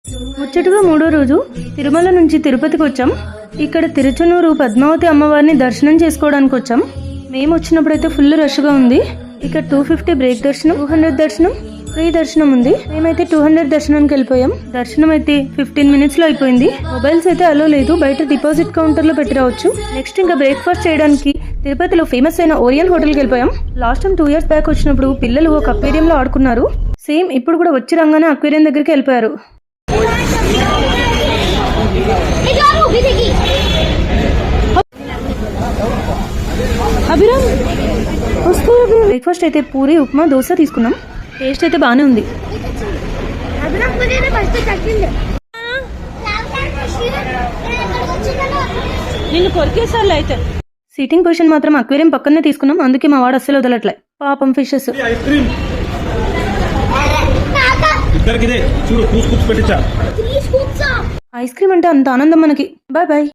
ముచ్చటగా మూడో రోజు తిరుమల నుంచి తిరుపతికి వచ్చాం. ఇక్కడ తిరుచనూరు పద్మావతి అమ్మవారిని దర్శనం చేసుకోవడానికి వచ్చాం. మేము వచ్చినప్పుడైతే ఫుల్ రష్గా ఉంది. ఇక్కడ 250 బ్రేక్ దర్శనం, 200 దర్శనం, ఫ్రీ దర్శనం ఉంది. మేమైతే 200 దర్శనానికి వెళ్ళిపోయాం. దర్శనం అయితే 15 మినిట్స్ లో అయిపోయింది. మొబైల్స్ అయితే అలో లేదు, బయట డిపాజిట్ కౌంటర్ లో పెట్టి రావచ్చు. నెక్స్ట్ ఇంకా బ్రేక్ఫాస్ట్ చేయడానికి తిరుపతిలో ఫేమస్ అయిన ఓరియన్ హోటల్కి వెళ్ళిపోయాం. లాస్ట్ టైం 2 ఇయర్స్ బ్యాక్ వచ్చినప్పుడు పిల్లలు ఒక అక్వేరియంలో ఆడుకున్నారు. సేమ్ ఇప్పుడు కూడా వచ్చి రంగానే అక్వేరియం దగ్గరికి వెళ్ళిపోయారు. అభిరామ్ బ్రేక్ఫాస్ట్ అయితే పూరి, ఉప్మా, దోశ తీసుకున్నాం. టేస్ట్ అయితే బాగానే ఉంది. నిన్ను కొరికేసార్లు అయితే. సీటింగ్ పొజిషన్ మాత్రం అక్వేరియం పక్కనే తీసుకున్నాం. అందుకే మా వాడు అస్సలు వదలట్లే. పాపం ఫిషెస్. ఐస్ క్రీమ్ అంటే అంత ఆనందం మనకి. Bye bye.